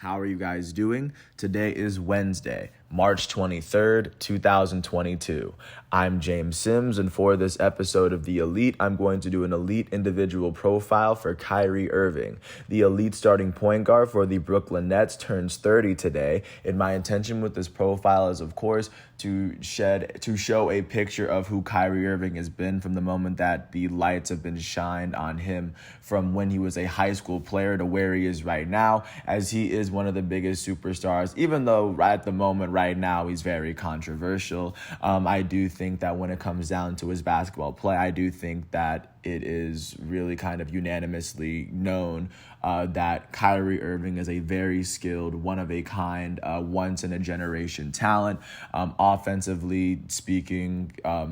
How are you guys doing? Today is Wednesday, March 23rd, 2022. I'm James Sims, and for this episode of The Elite, I'm going to do an elite individual profile for Kyrie Irving. The elite starting point guard for the Brooklyn Nets turns 30 today, and my intention with this profile is, of course, to show a picture of who Kyrie Irving has been from the moment that the lights have been shined on him from when he was a high school player to where he is right now, as he is one of the biggest superstars, even though at the moment right now he's very controversial. I do think that when it comes down to his basketball play, I do think that it is really kind of unanimously known that Kyrie Irving is a very skilled, one-of-a-kind, once-in-a-generation talent. Offensively speaking,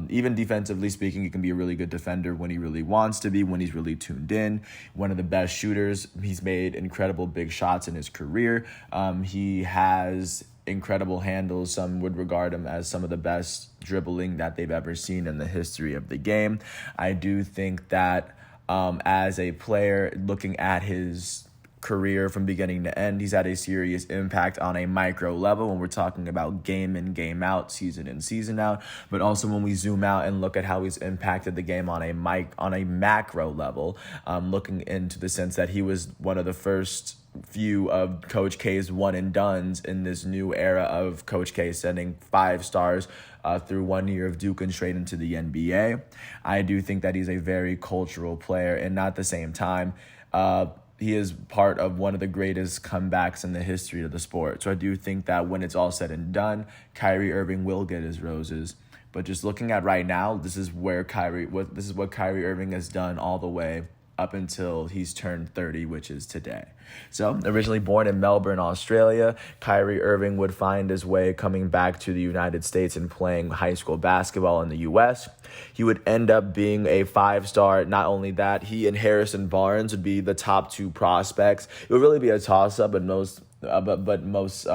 even defensively speaking, he can be a really good defender when he really wants to be, when he's really tuned in. One of the best shooters. He's made incredible big shots in his career. He has incredible handles. Some would regard him as some of the best dribbling that they've ever seen in the history of the game. I do think that as a player, looking at his career from beginning to end, he's had a serious impact on a micro level when we're talking about game in, game out, season in, season out, but also when we zoom out and look at how he's impacted the game on a macro level, looking into the sense that he was one of the first few of Coach K's one and dones in this new era of Coach K sending 5 stars through 1 year of Duke and straight into the NBA. I do think that he's a very cultural player, and at the same time, he is part of one of the greatest comebacks in the history of the sport. So I do think that when it's all said and done, Kyrie Irving will get his roses. But just looking at right now, this is what Kyrie Irving has done all the way up until he's turned 30, which is today. So, originally born in Melbourne, Australia, Kyrie Irving would find his way coming back to the United States and playing high school basketball in the U.S. He would end up being a 5-star. Not only that, he and Harrison Barnes would be the top 2 prospects. It would really be a toss-up, but most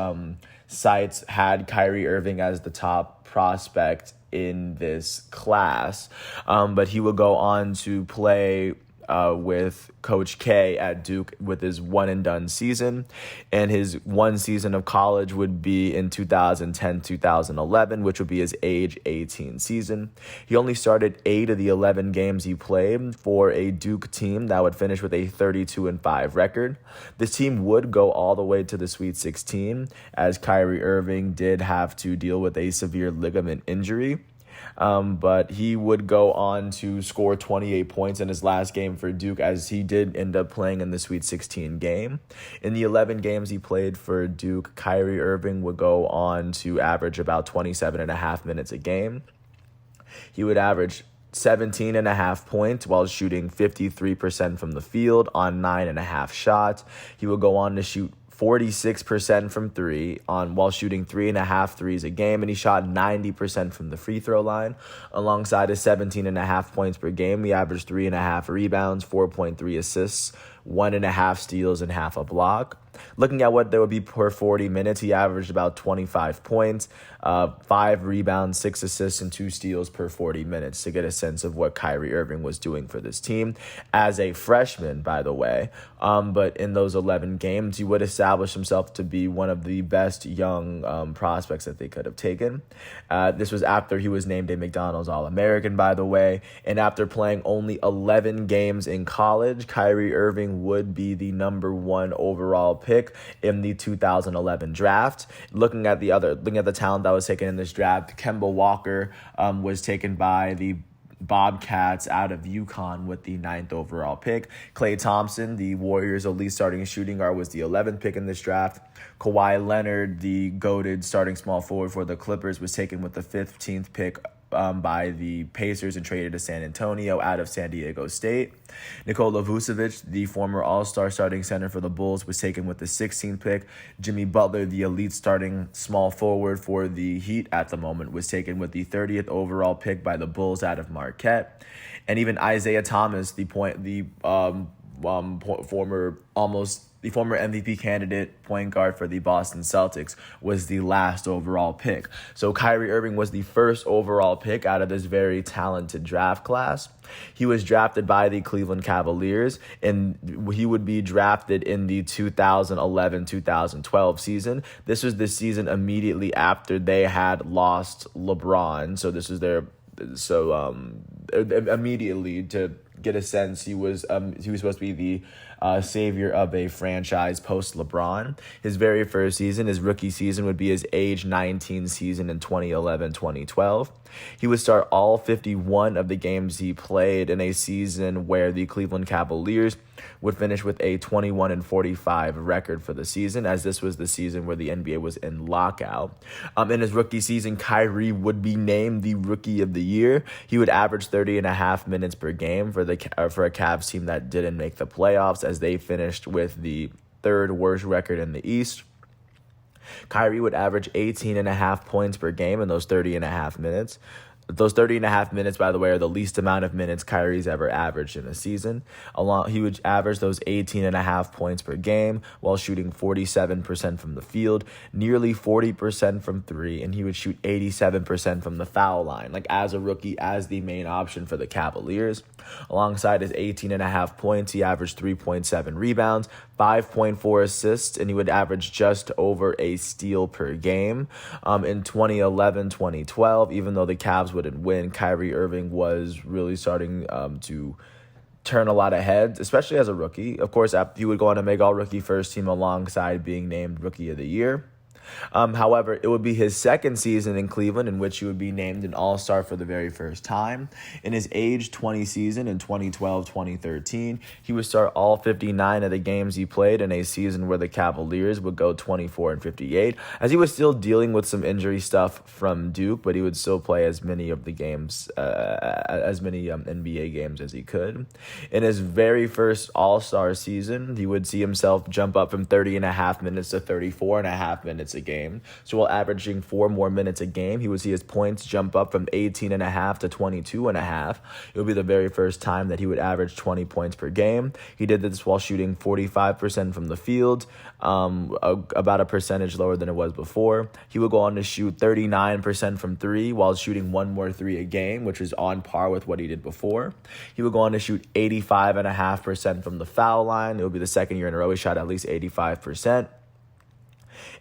sites had Kyrie Irving as the top prospect in this class. But he would go on to play with Coach K at Duke with his one-and-done season. And his one season of college would be in 2010-2011, which would be his age 18 season. He only started 8 of the 11 games he played for a Duke team that would finish with a 32-5 record. This team would go all the way to the Sweet 16, as Kyrie Irving did have to deal with a severe ligament injury. But he would go on to score 28 points in his last game for Duke, as he did end up playing in the Sweet 16 game. In the 11 games he played for Duke, Kyrie Irving would go on to average about 27.5 minutes a game. He would average 17.5 points while shooting 53% from the field on 9.5 shots. He would go on to shoot 46% from 3 while shooting 3.5 threes a game, and he shot 90% from the free throw line. Alongside his 17.5 points per game, he averaged 3.5 rebounds, 4.3 assists, 1.5 steals, and half a block. Looking at what there would be per 40 minutes, he averaged about 25 points, 5 rebounds, 6 assists, and 2 steals per 40 minutes to get a sense of what Kyrie Irving was doing for this team as a freshman, by the way. But in those 11 games, he would establish himself to be one of the best young prospects that they could have taken. This was after he was named a McDonald's All-American, by the way. And after playing only 11 games in college, Kyrie Irving would be the number 1 overall pick in the 2011 draft. Looking at the talent that was taken in this draft, Kemba Walker was taken by the Bobcats out of UConn with the 9th overall pick. Klay Thompson, the Warriors' elite starting shooting guard, was the 11th pick in this draft. Kawhi Leonard, the goated starting small forward for the Clippers, was taken with the 15th pick by the Pacers and traded to San Antonio out of San Diego State. Nikola Vucevic, the former All-Star starting center for the Bulls, was taken with the 16th pick. Jimmy Butler, the elite starting small forward for the Heat at the moment, was taken with the 30th overall pick by the Bulls out of Marquette. And even Isaiah Thomas, the the former MVP candidate point guard for the Boston Celtics, was the last overall pick. So Kyrie Irving was the first overall pick out of this very talented draft class. He was drafted by the Cleveland Cavaliers, and he would be drafted in the 2011-2012 season. This was the season immediately after they had lost LeBron. So this was immediately, to get a sense, he was supposed to be the savior of a franchise post LeBron. His very first season, his rookie season, would be his age 19 season in 2011-2012. He would start all 51 of the games he played in a season where the Cleveland Cavaliers would finish with a 21-45 record for the season, as this was the season where the NBA was in lockout. In his rookie season, Kyrie would be named the Rookie of the Year. He would average 30.5 minutes per game for a Cavs team that didn't make the playoffs, as they finished with the third worst record in the East. Kyrie would average 18.5 points per game in those 30.5 minutes. Those 30.5 minutes, by the way, are the least amount of minutes Kyrie's ever averaged in a season. He would average those 18.5 points per game while shooting 47% from the field, nearly 40% from three, and he would shoot 87% from the foul line, like as a rookie, as the main option for the Cavaliers. Alongside his 18.5 points, he averaged 3.7 rebounds, 5.4 assists, and he would average just over a steal per game. In 2011-2012, even though the Cavs wouldn't win, Kyrie Irving was really starting to turn a lot of heads, especially as a rookie. Of course, he would go on to make all-rookie first team alongside being named Rookie of the Year. However, it would be his second season in Cleveland in which he would be named an All-Star for the very first time. In his age 20 season in 2012-2013, he would start all 59 of the games he played in a season where the Cavaliers would go 24-58, as he was still dealing with some injury stuff from Duke, but he would still play as many of the games, NBA games as he could. In his very first All-Star season, he would see himself jump up from 30.5 minutes to 34.5 minutes a game. So while averaging 4 more minutes a game, he would see his points jump up from 18.5 to 22.5. It would be the very first time that he would average 20 points per game. He did this while shooting 45% from the field, about a percentage lower than it was before. He would go on to shoot 39% from three while shooting 1 more three a game, which is on par with what he did before. He would go on to shoot 85.5% from the foul line. It would be the second year in a row he shot at least 85%.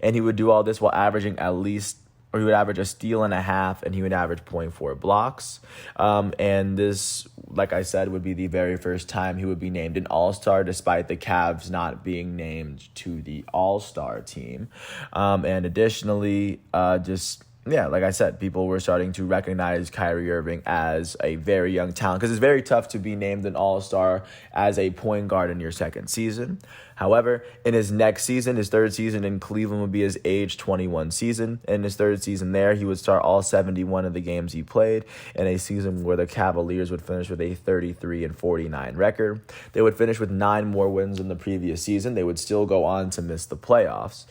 And he would do all this while averaging he would average a steal and a half, and he would average 0.4 blocks. And this, like I said, would be the very first time he would be named an All-Star, despite the Cavs not being named to the All-Star team. And additionally, like I said, people were starting to recognize Kyrie Irving as a very young talent, because it's very tough to be named an All-Star as a point guard in your second season. However, in his next season, his third season in Cleveland would be his age 21 season. In his third season there, he would start all 71 of the games he played in a season where the Cavaliers would finish with a 33-49 record. They would finish with 9 more wins than the previous season. They would still go on to miss the playoffs.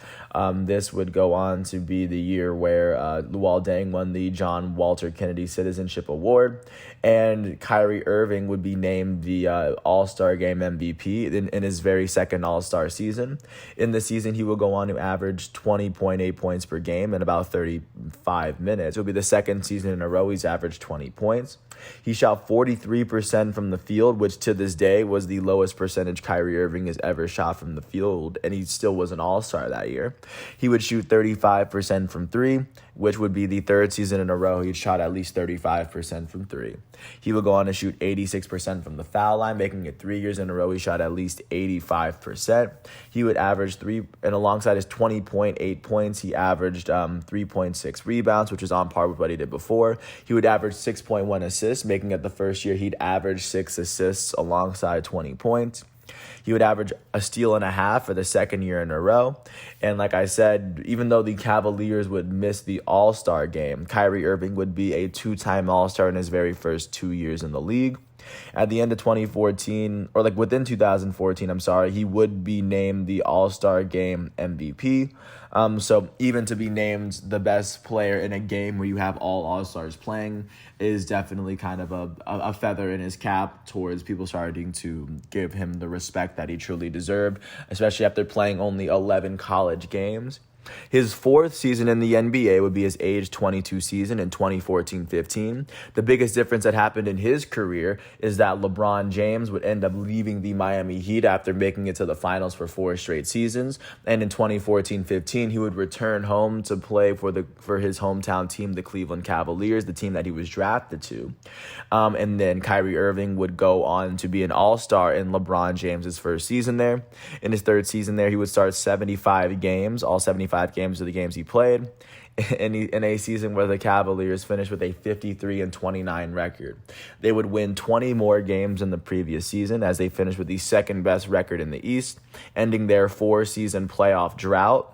This would go on to be the year where Luol Deng won the John Walter Kennedy Citizenship Award, and Kyrie Irving would be named the All-Star Game MVP in his very second All-Star season. In the season, he will go on to average 20.8 points per game in about 35 minutes. It will be the second season in a row he's averaged 20 points. He shot 43% from the field, which to this day was the lowest percentage Kyrie Irving has ever shot from the field, and he still was an All-Star that year. He would shoot 35% from three, which would be the third season in a row he'd shot at least 35% from three. He would go on to shoot 86% from the foul line, making it 3 years in a row he shot at least 85%. He would average and alongside his 20.8 points, he averaged 3.6 rebounds, which was on par with what he did before. He would average 6.1 assists, making it the first year he'd average 6 assists alongside 20 points. He would average a steal and a half for the second year in a row. And like I said, even though the Cavaliers would miss the All-Star game, Kyrie Irving would be a 2-time All-Star in his very first 2 years in the league. At the end of 2014, or like within 2014, I'm sorry, he would be named the All-Star Game MVP. So even to be named the best player in a game where you have all All-Stars playing is definitely kind of a feather in his cap towards people starting to give him the respect that he truly deserved, especially after playing only 11 college games. His fourth season in the NBA would be his age 22 season in 2014-15. The biggest difference that happened in his career is that LeBron James would end up leaving the Miami Heat after making it to the finals for 4 straight seasons. And in 2014-15, he would return home to play for his hometown team, the Cleveland Cavaliers, the team that he was drafted to. And then Kyrie Irving would go on to be an all-star in LeBron James's first season there. In his third season there, he would start 75 games, all 75 games of the games he played, in a season where the Cavaliers finished with a 53-29 record. They would win 20 more games than the previous season as they finished with the second best record in the East, ending their 4-season playoff drought.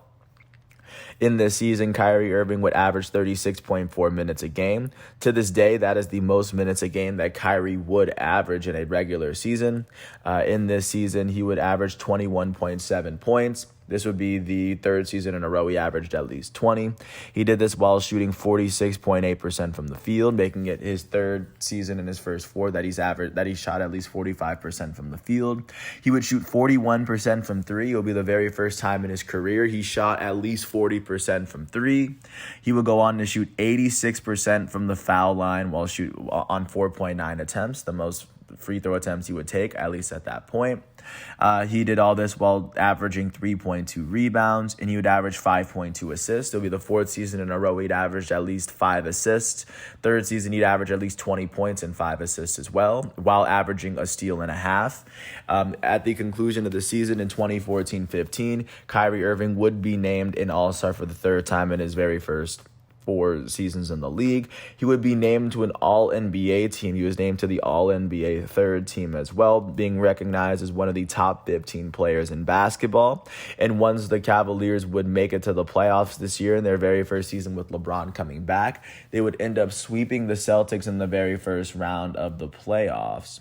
In this season, Kyrie Irving would average 36.4 minutes a game. To this day, that is the most minutes a game that Kyrie would average in a regular season. In this season, he would average 21.7 points. This would be the third season in a row he averaged at least 20. He did this while shooting 46.8% from the field, making it his third season in his first 4 that he shot at least 45% from the field. He would shoot 41% from 3. It would be the very first time in his career he shot at least 40% from 3. He would go on to shoot 86% from the foul line while shoot on 4.9 attempts, the most free throw attempts he would take, at least at that point. He did all this while averaging 3.2 rebounds, and he would average 5.2 assists. It'll be the fourth season in a row he'd averaged at least 5 assists. Third season, he'd average at least 20 points and 5 assists as well, while averaging a steal and a half. At the conclusion of the season in 2014-15, Kyrie Irving would be named an All-Star for the third time in his very first 4 seasons in the league. He would be named to an All-NBA team. He was named to the All-NBA third team as well, being recognized as one of the top 15 players in basketball. And once the Cavaliers would make it to the playoffs this year in their very first season with LeBron coming back, they would end up sweeping the Celtics in the very first round of the playoffs.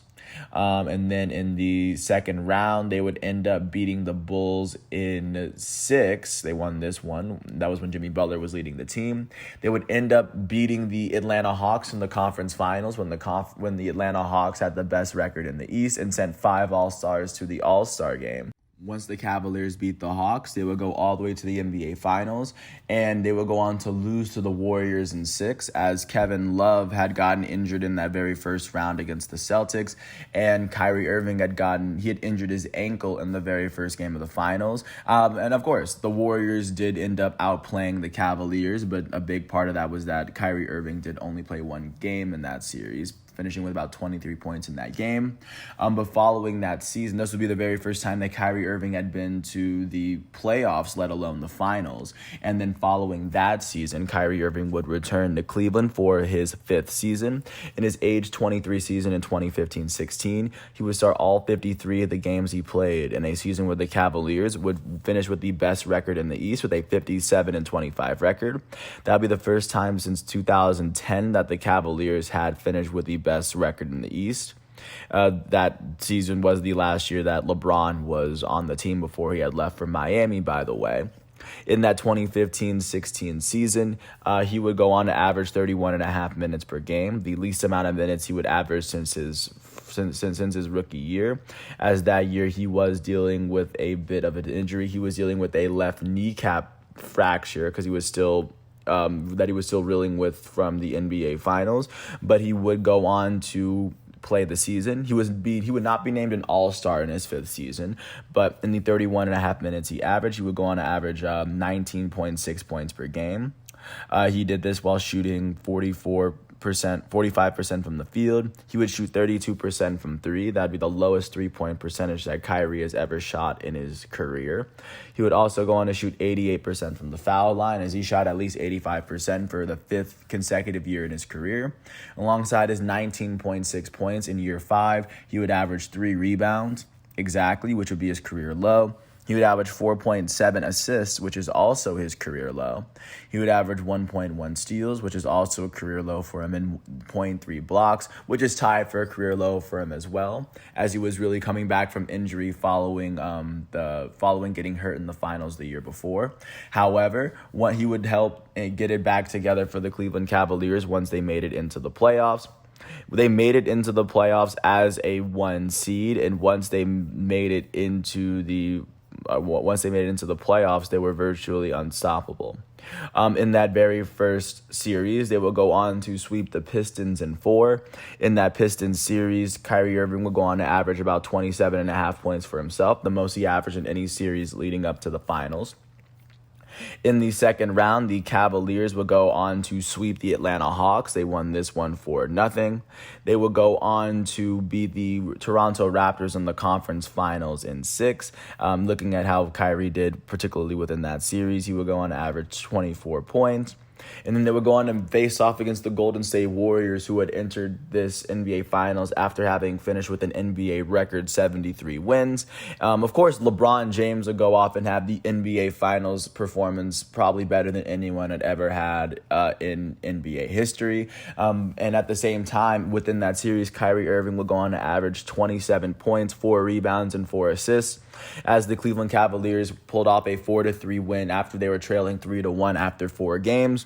And then in the second round, they would end up beating the Bulls in 6. They won this one. That was when Jimmy Butler was leading the team. They would end up beating the Atlanta Hawks in the conference finals when the Atlanta Hawks had the best record in the East and sent 5 All-Stars to the All-Star game. Once the Cavaliers beat the Hawks, they would go all the way to the NBA Finals, and they would go on to lose to the Warriors in 6, as Kevin Love had gotten injured in that very first round against the Celtics, and Kyrie Irving had injured his ankle in the very first game of the Finals. And of course, the Warriors did end up outplaying the Cavaliers, but a big part of that was that Kyrie Irving did only play 1 game in that series, finishing with about 23 points in that game. But following that season, this would be the very first time that Kyrie Irving had been to the playoffs, let alone the finals. And then following that season, Kyrie Irving would return to Cleveland for his 5th season. In his age 23 season in 2015-16, he would start all 53 of the games he played in a season where the Cavaliers would finish with the best record in the East with a 57-25 record. That would be the first time since 2010 that the Cavaliers had finished with the best record in the East. That season was the last year that LeBron was on the team before he had left for Miami, by the way. In that 2015-16 season, he would go on to average 31.5 minutes per game, the least amount of minutes he would average since his rookie year, as that year he was dealing with a bit of an injury. He was dealing with a left kneecap fracture because he was still reeling with from the NBA Finals, but he would go on to play the season. He would not be named an All-Star in his 5th season, but in the 31.5 minutes he averaged, he would go on to average 19.6 points per game. He did this while shooting 45% from the field. He would shoot 32% from 3. That'd be the lowest 3-point percentage that Kyrie has ever shot in his career. He would also go on to shoot 88% from the foul line, as he shot at least 85% for the 5th consecutive year in his career. Alongside his 19.6 points in year 5, he would average 3 rebounds exactly, which would be his career low. He would average 4.7 assists, which is also his career low. He would average 1.1 steals, which is also a career low for him, and 0.3 blocks, which is tied for a career low for him as well, as he was really coming back from injury following getting hurt in the finals the year before. However, what he would help get it back together for the Cleveland Cavaliers once they made it into the playoffs. They made it into the playoffs as a 1 seed, and once they made it into the playoffs, they were virtually unstoppable. In that very first series, they will go on to sweep the Pistons in 4. In that Pistons series, Kyrie Irving will go on to average about 27.5 points for himself, the most he averaged in any series leading up to the finals. In the second round, the Cavaliers would go on to sweep the Atlanta Hawks. They won this one 4-0. They would go on to beat the Toronto Raptors in the conference finals in 6. Looking at how Kyrie did, particularly within that series, he would go on to average 24 points. And then they would go on and face off against the Golden State Warriors, who had entered this NBA Finals after having finished with an NBA record 73 wins. Of course, LeBron James would go off and have the NBA Finals performance probably better than anyone had ever had in NBA history. And at the same time, within that series, Kyrie Irving would go on to average 27 points, 4 rebounds, and 4 assists, as the Cleveland Cavaliers pulled off a 4-3 win after they were trailing 3-1 after 4 games.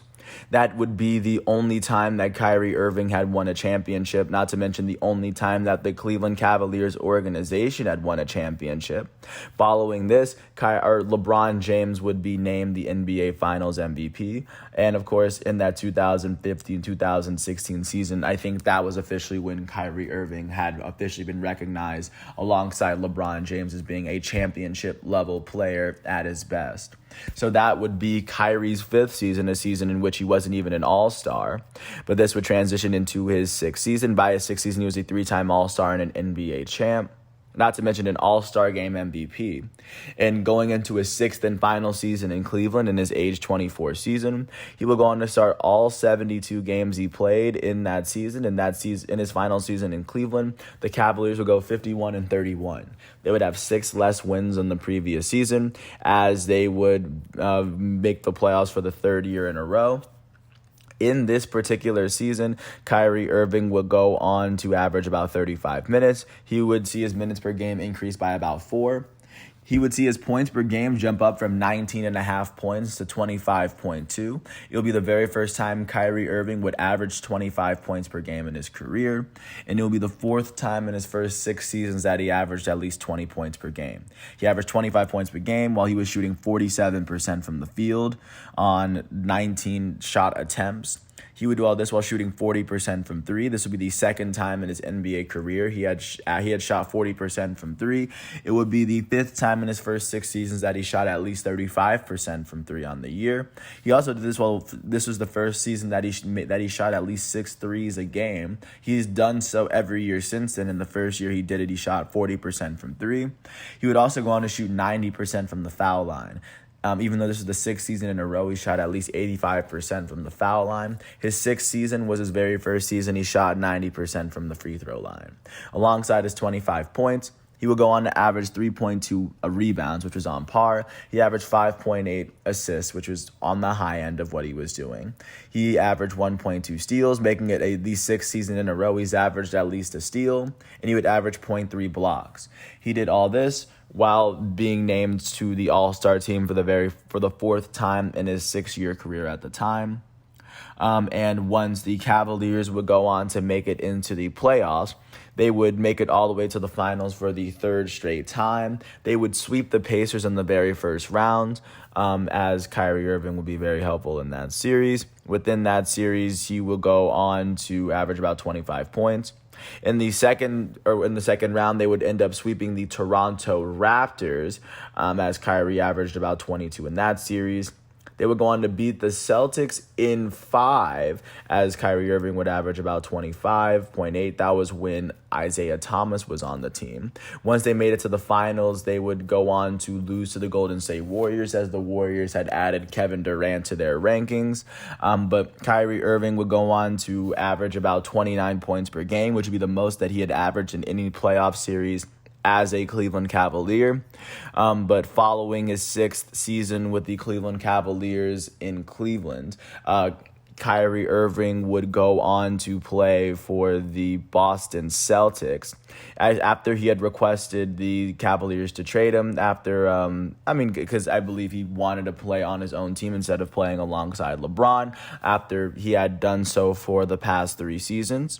That would be the only time that Kyrie Irving had won a championship, not to mention the only time that the Cleveland Cavaliers organization had won a championship. Following this, LeBron James would be named the NBA Finals MVP. And of course, in that 2015-2016 season, I think that was officially when Kyrie Irving had officially been recognized alongside LeBron James as being a championship level player at his best. So that would be Kyrie's 5th season, a season in which he wasn't even an all-star. But this would transition into his 6th season. By his 6th season, he was a 3-time all-star and an NBA champ, not to mention an all-star game MVP. And going into his 6th and final season in Cleveland in his age 24 season, he will go on to start all 72 games he played in that season. In his final season in Cleveland, the Cavaliers would go 51-31. They would have 6 less wins than the previous season, as they would make the playoffs for the 3rd year in a row. In this particular season, Kyrie Irving would go on to average about 35 minutes. He would see his minutes per game increase by about 4. He would see his points per game jump up from 19.5 points to 25.2. It'll be the very first time Kyrie Irving would average 25 points per game in his career, and it'll be the 4th time in his first 6 seasons that he averaged at least 20 points per game. He averaged 25 points per game while he was shooting 47% from the field on 19 shot attempts. He would do all this while shooting 40% from 3. This would be the 2nd time in his NBA career he had shot 40% from 3. It would be the 5th time in his first 6 seasons that he shot at least 35% from 3 on the year. He also did this while this was the first season that he shot at least 6 threes a game. He's done so every year since then. In the first year he did it, he shot 40% from 3. He would also go on to shoot 90% from the foul line. Even though this is the 6th season in a row, he shot at least 85% from the foul line. His 6th season was his very first season. He shot 90% from the free throw line. Alongside his 25 points, he would go on to average 3.2 rebounds, which was on par. He averaged 5.8 assists, which was on the high end of what he was doing. He averaged 1.2 steals, making it the 6th season in a row he's averaged at least a steal, and he would average 0.3 blocks. He did all this while being named to the All-Star team for the 4th time in his 6-year career at the time. And once the Cavaliers would go on to make it into the playoffs, they would make it all the way to the finals for the 3rd straight time. They would sweep the Pacers in the very first round, as Kyrie Irving would be very helpful in that series. Within that series, he will go on to average about 25 points. In the second round, they would end up sweeping the Toronto Raptors, as Kyrie averaged about 22 in that series. They would go on to beat the Celtics in 5, as Kyrie Irving would average about 25.8. That was when Isaiah Thomas was on the team. Once they made it to the finals, they would go on to lose to the Golden State Warriors, as the Warriors had added Kevin Durant to their rankings. But Kyrie Irving would go on to average about 29 points per game, which would be the most that he had averaged in any playoff series as a Cleveland Cavalier. But following his 6th season with the Cleveland Cavaliers in Cleveland, Kyrie Irving would go on to play for the Boston Celtics after he had requested the Cavaliers to trade him because I believe he wanted to play on his own team instead of playing alongside LeBron after he had done so for the past 3 seasons.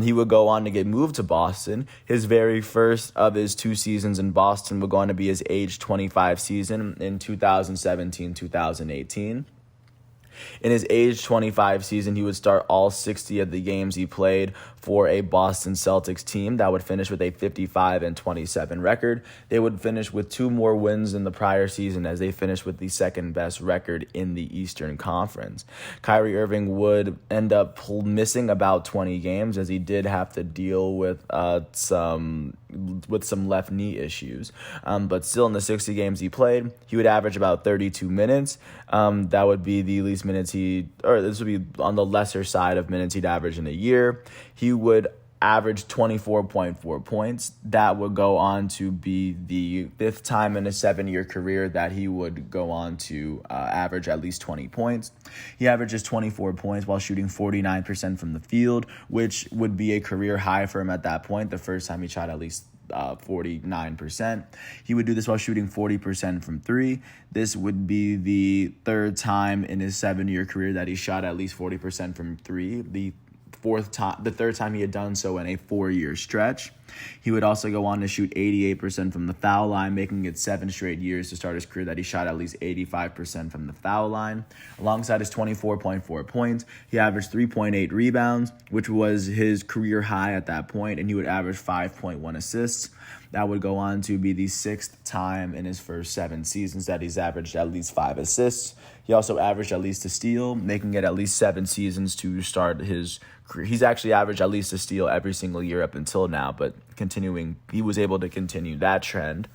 He would go on to get moved to Boston. His very first of his 2 seasons in Boston would go on to be his age 25 season in 2017-2018. In his age 25 season, he would start all 60 of the games he played for a Boston Celtics team that would finish with a 55-27 record. They would finish with 2 more wins than the prior season as they finished with the second best record in the Eastern Conference. Kyrie Irving would end up missing about 20 games as he did have to deal with some left knee issues. But still, in the 60 games he played, he would average about 32 minutes. That would be the least minutes this would be on the lesser side of minutes he'd average in a year. He would average 24.4 points. That would go on to be the 5th time in a 7-year career that he would go on to average at least 20 points. He averages 24 points while shooting 49% from the field, which would be a career high for him at that point, the first time he shot at least 49%. He would do this while shooting 40% from 3. This would be the 3rd time in his 7-year career that he shot at least 40% from 3. The 3rd time he had done so in a 4-year stretch. He would also go on to shoot 88% from the foul line, making it 7 straight years to start his career that he shot at least 85% from the foul line. Alongside his 24.4 points, he averaged 3.8 rebounds, which was his career high at that point, and he would average 5.1 assists. That would go on to be the 6th time in his first 7 seasons that he's averaged at least 5 assists. He also averaged at least a steal, making it at least 7 seasons to start his career. He's actually averaged at least a steal every single year up until now, but he was able to continue that trend.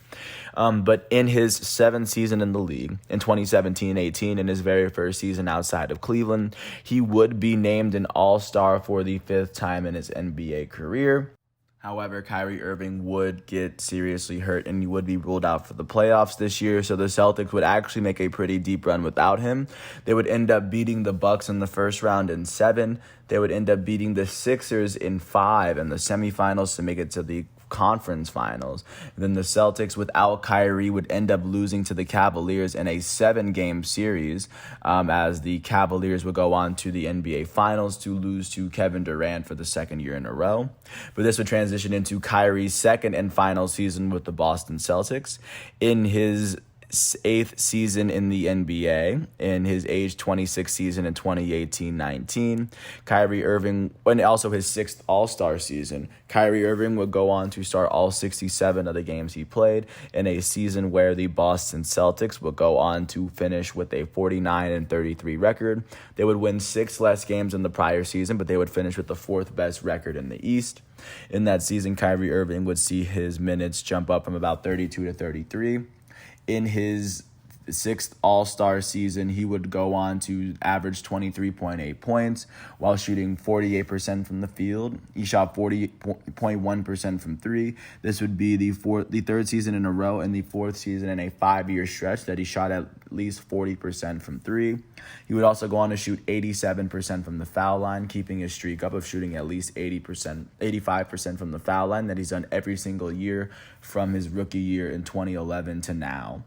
But in his 7th season in the league, in 2017-18, in his very first season outside of Cleveland, he would be named an All-Star for the 5th time in his NBA career. However, Kyrie Irving would get seriously hurt and he would be ruled out for the playoffs this year, so the Celtics would actually make a pretty deep run without him. They would end up beating the Bucks in the first round in 7. They would end up beating the Sixers in 5 in the semifinals to make it to the conference finals. And then the Celtics without Kyrie would end up losing to the Cavaliers in a 7-game series as the Cavaliers would go on to the NBA Finals to lose to Kevin Durant for the 2nd year in a row. But this would transition into Kyrie's 2nd and final season with the Boston Celtics. In his 8th season in the NBA, in his age 26 season in 2018-19. Kyrie Irving, and also his 6th All-Star season, Kyrie Irving would go on to start all 67 of the games he played in a season where the Boston Celtics would go on to finish with a 49-33 record. They would win 6 less games than the prior season, but they would finish with the 4th best record in the East. In that season, Kyrie Irving would see his minutes jump up from about 32 to 33. In his 6th All-Star season, he would go on to average 23.8 points while shooting 48% from the field. He shot 40.1% from 3. This would be the 3rd season in a row and the 4th season in a 5-year stretch that he shot at least 40% from 3. He would also go on to shoot 87% from the foul line, keeping his streak up of shooting at least 85% from the foul line that he's done every single year from his rookie year in 2011 to now.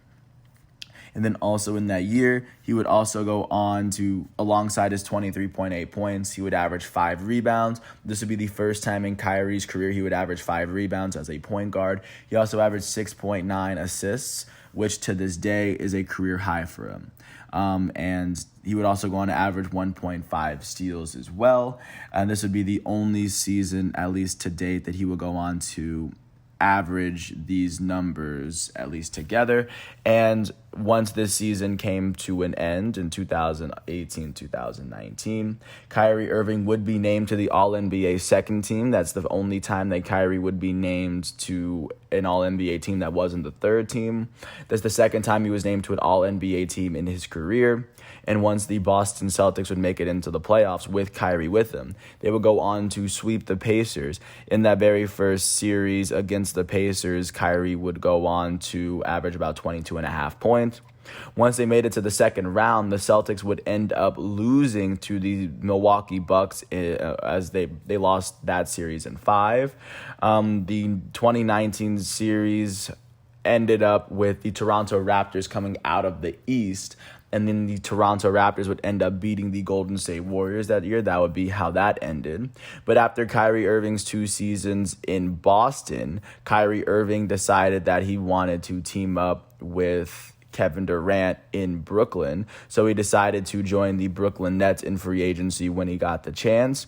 And then also in that year, he would also go on to, alongside his 23.8 points, he would average 5 rebounds. This would be the first time in Kyrie's career he would average 5 rebounds as a point guard. He also averaged 6.9 assists, which to this day is a career high for him. And he would also go on to average 1.5 steals as well. And this would be the only season, at least to date, that he would go on to average these numbers, at least together. And once this season came to an end in 2018-2019, Kyrie Irving would be named to the All-NBA second team. That's the only time that Kyrie would be named to an All-NBA team that wasn't the third team. That's the second time he was named to an All-NBA team in his career. And once the Boston Celtics would make it into the playoffs with Kyrie with them, they would go on to sweep the Pacers. In that very first series against the Pacers, Kyrie would go on to average about 22.5 points. Once they made it to the second round, the Celtics would end up losing to the Milwaukee Bucks as they lost that series in 5. The 2019 series ended up with the Toronto Raptors coming out of the East, and then the Toronto Raptors would end up beating the Golden State Warriors that year. That would be how that ended. But after Kyrie Irving's 2 seasons in Boston, Kyrie Irving decided that he wanted to team up with Kevin Durant in Brooklyn. So he decided to join the Brooklyn Nets in free agency when he got the chance.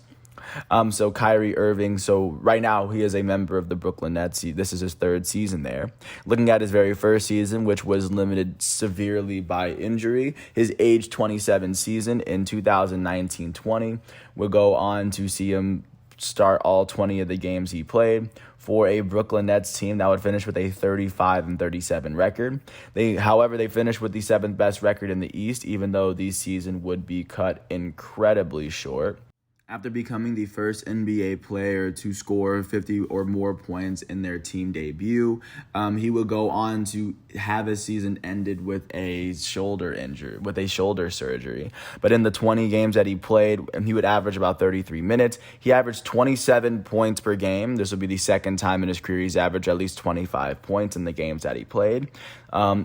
So Kyrie Irving, right now he is a member of the Brooklyn Nets. This is his 3rd season there. Looking at his very first season, which was limited severely by injury, his age 27 season in 2019-20 would go on to see him start all 20 of the games he played for a Brooklyn Nets team that would finish with a 35-37 record. They finished with the 7th best record in the East, even though the season would be cut incredibly short. After becoming the first NBA player to score 50 or more points in their team debut, he would go on to have his season ended with a shoulder surgery. But in the 20 games that he played, he would average about 33 minutes. He averaged 27 points per game. This would be the second time in his career he's averaged at least 25 points in the games that he played.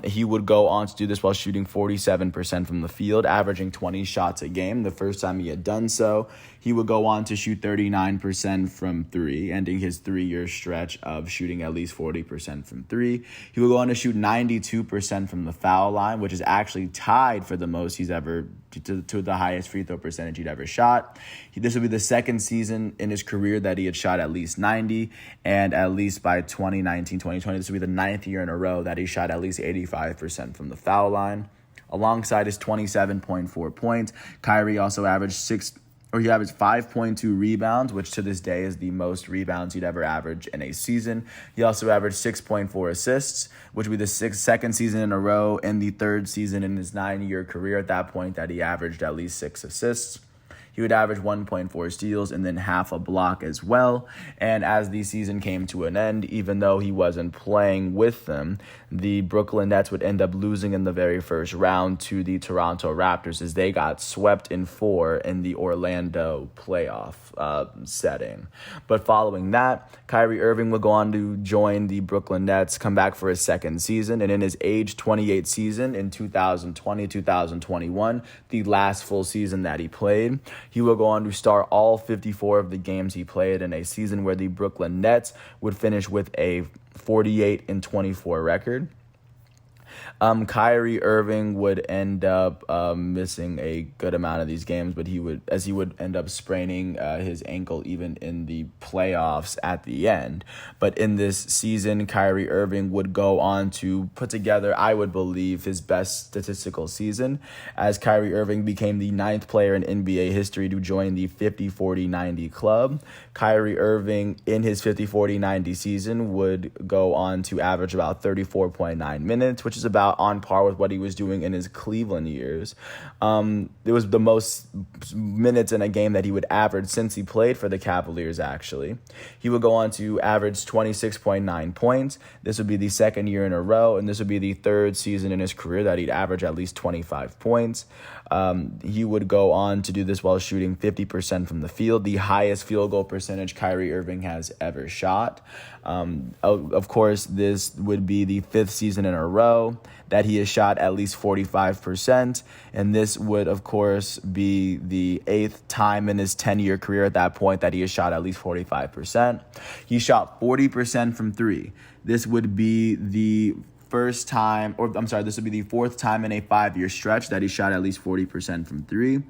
He would go on to do this while shooting 47% from the field, averaging 20 shots a game. The first time he had done so, he would go on to shoot 39% from 3, ending his 3-year stretch of shooting at least 40% from 3. He would go on to shoot 92% from the foul line, which is actually tied for the most he's ever to the highest free throw percentage he'd ever shot. This would be the second season in his career that he had shot at least 90, and at least by 2019-2020, this would be the 9th year in a row that he shot at least 85% from the foul line. Alongside his 27.4 points, Kyrie also averaged 5.2 rebounds, which to this day is the most rebounds he'd ever average in a season. He also averaged 6.4 assists, which would be the second season in a row and the 3rd season in his 9-year career at that point that he averaged at least 6 assists. He would average 1.4 steals and then half a block as well. And as the season came to an end, even though he wasn't playing with them, the Brooklyn Nets would end up losing in the very first round to the Toronto Raptors as they got swept in 4 in the Orlando playoff setting. But following that, Kyrie Irving would go on to join the Brooklyn Nets, come back for his 2nd season, and in his age 28 season in 2020-2021, the last full season that he played, he will go on to start all 54 of the games he played in a season where the Brooklyn Nets would finish with a 48-24 record. Kyrie Irving would end up missing a good amount of these games, but he would end up spraining his ankle even in the playoffs at the end. But in this season, Kyrie Irving would go on to put together, I would believe, his best statistical season, as Kyrie Irving became the 9th player in NBA history to join the 50-40-90 club. Kyrie Irving, in his 50-40-90 season, would go on to average about 34.9 minutes, which is about on par with what he was doing in his Cleveland years. It was the most minutes in a game that he would average since he played for the Cavaliers, actually. He would go on to average 26.9 points. This would be the 2nd year in a row, and this would be the 3rd season in his career that he'd average at least 25 points. He would go on to do this while shooting 50% from the field, the highest field goal percentage Kyrie Irving has ever shot. Of course, this would be the 5th season in a row that he has shot at least 45%, and this would, of course, be the 8th time in his 10-year career at that point that he has shot at least 45%. He shot 40% from 3. This would be the this would be the 4th time in a 5-year stretch that he shot at least 40% from 3.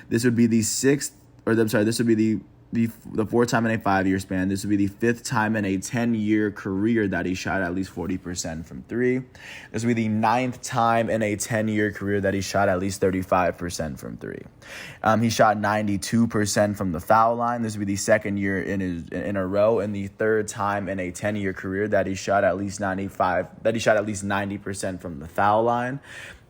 This would be the the fourth time in a 5-year span. This would be the fifth time in a 10-year career that he shot at least 40% from three. This would be the ninth time in a 10-year career that he shot at least 35% from three. He shot 92% from the foul line. This would be the second year in a row, and the third time in a 10-year career that he shot at least 90% from the foul line.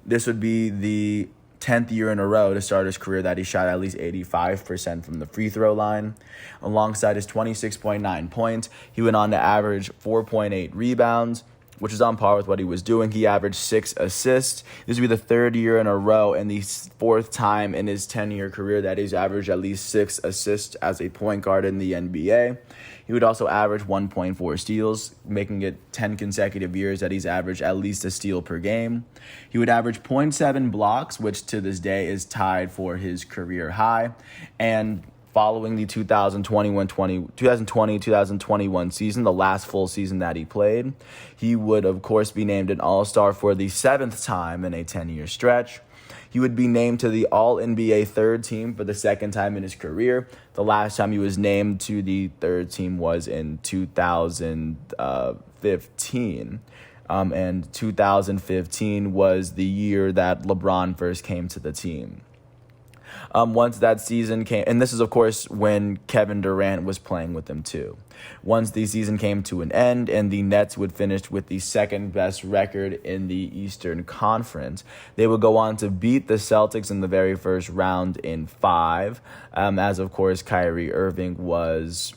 This would be the 10th year in a row to start his career that he shot at least 85% from the free throw line. Alongside his 26.9 points, he went on to average 4.8 rebounds, which is on par with what he was doing. He averaged 6 assists. This would be the third year in a row and the fourth time in his 10-year career that he's averaged at least 6 assists as a point guard in the NBA. He would also average 1.4 steals, making it 10 consecutive years that he's averaged at least a steal per game. He would average 0.7 blocks, which to this day is tied for his career high. And following the 2020-2021 season, the last full season that he played, he would, of course, be named an All-Star for the 7th time in a 10-year stretch. He would be named to the All-NBA third team for the second time in his career. The last time he was named to the third team was in 2015. And 2015 was the year that LeBron first came to the team. Once that season came, and this is, of course, when Kevin Durant was playing with them too. Once the season came to an end and the Nets would finish with the second best record in the Eastern Conference, they would go on to beat the Celtics in the very first round in 5, as, of course, Kyrie Irving was...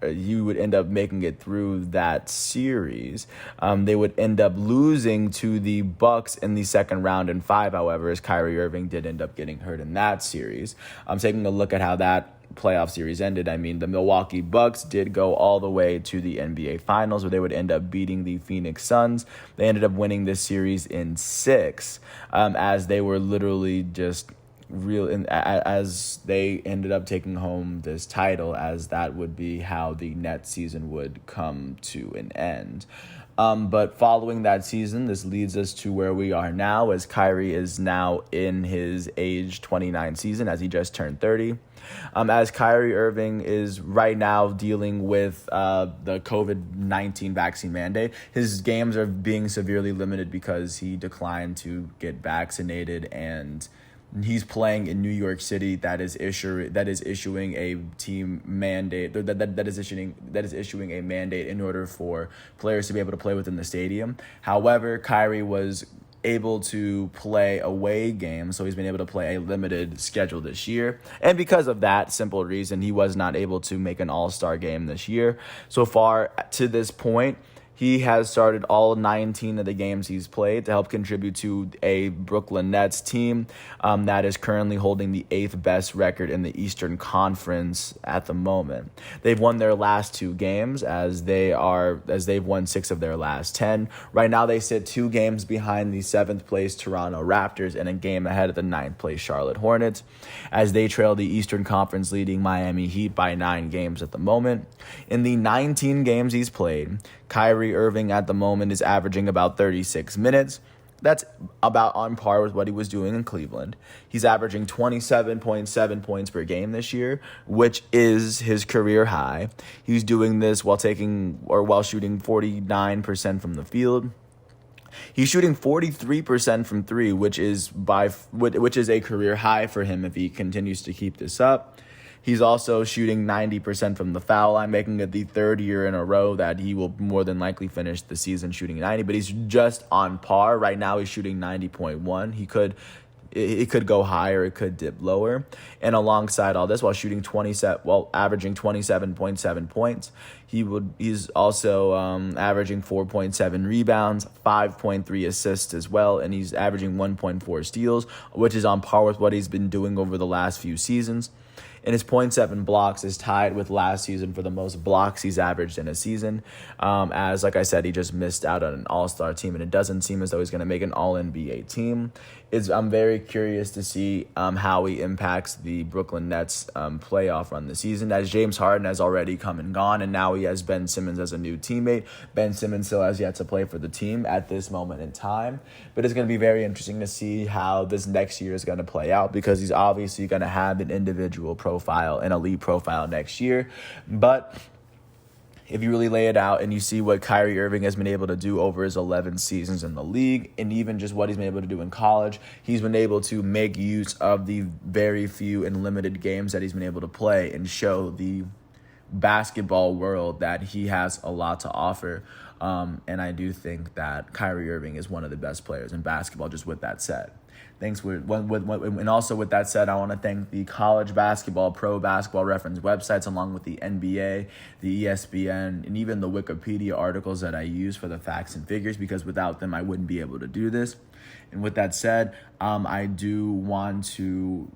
You would end up making it through that series. They would end up losing to the Bucks in the second round in 5, however, as Kyrie Irving did end up getting hurt in that series. I'm taking a look at how that playoff series ended. I mean, the Milwaukee Bucks did go all the way to the NBA Finals, where they would end up beating the Phoenix Suns. They ended up winning this series in 6, as they were literally just... as they ended up taking home this title, as that would be how the Nets season would come to an end. But following that season, this leads us to where we are now, as Kyrie is now in his age 29 season, as he just turned 30. As Kyrie Irving is right now dealing with the COVID-19 vaccine mandate, his games are being severely limited because he declined to get vaccinated, and he's playing in New York City that is issuing a team mandate that is issuing a mandate in order for players to be able to play within the stadium. However, Kyrie was able to play away games, so he's been able to play a limited schedule this year. And because of that simple reason, he was not able to make an All-Star game this year. So far to this point, he has started all 19 of the games he's played to help contribute to a Brooklyn Nets team that is currently holding the 8th best record in the Eastern Conference at the moment. They've won their last 2 games as they've won 6 of their last 10. Right now they sit 2 games behind the 7th place Toronto Raptors and a game ahead of the 9th place Charlotte Hornets, as they trail the Eastern Conference leading Miami Heat by 9 games at the moment. In the 19 games he's played, Kyrie Irving at the moment is averaging about 36 minutes. That's about on par with what he was doing in Cleveland. He's averaging 27.7 points per game this year, which is his career high. He's doing this while shooting 49% from the field. He's shooting 43% from 3, which is a career high for him if he continues to keep this up. He's also shooting 90% from the foul line, making it the 3rd year in a row that he will more than likely finish the season shooting 90, but he's just on par. Right now he's shooting 90.1. It could go higher, it could dip lower. And alongside all this, while averaging 27.7 points, he's also averaging 4.7 rebounds, 5.3 assists as well, and he's averaging 1.4 steals, which is on par with what he's been doing over the last few seasons. And his 0.7 blocks is tied with last season for the most blocks he's averaged in a season. As, like I said, he just missed out on an all-star team, and it doesn't seem as though he's going to make an all-NBA team. I'm very curious to see how he impacts the Brooklyn Nets playoff run this season, as James Harden has already come and gone, and now he has Ben Simmons as a new teammate. Ben Simmons still has yet to play for the team at this moment in time, but it's going to be very interesting to see how this next year is going to play out, because he's obviously going to have an individual profile, an elite profile next year. But if you really lay it out and you see what Kyrie Irving has been able to do over his 11 seasons in the league, and even just what he's been able to do in college, he's been able to make use of the very few and limited games that he's been able to play and show the basketball world that he has a lot to offer. And I do think that Kyrie Irving is one of the best players in basketball, just with that said. And also with that said, I want to thank the college basketball, pro basketball reference websites, along with the NBA, the ESPN, and even the Wikipedia articles that I use for the facts and figures, because without them, I wouldn't be able to do this. And with that said, I do want to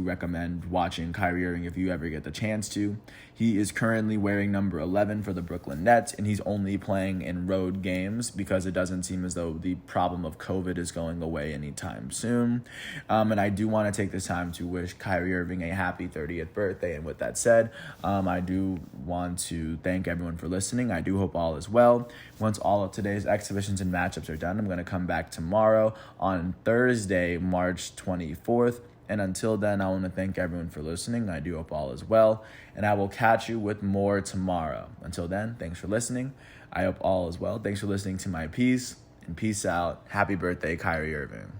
recommend watching Kyrie Irving if you ever get the chance to. He is currently wearing number 11 for the Brooklyn Nets, and he's only playing in road games because it doesn't seem as though the problem of COVID is going away anytime soon. And I do want to take this time to wish Kyrie Irving a happy 30th birthday. And with that said, I do want to thank everyone for listening. I do hope all is well. Once all of today's exhibitions and matchups are done, I'm going to come back tomorrow on Thursday, March 24th. And until then, I want to thank everyone for listening. I do hope all is well, and I will catch you with more tomorrow. Until then, thanks for listening. I hope all is well. Thanks for listening to my piece, and peace out. Happy birthday, Kyrie Irving.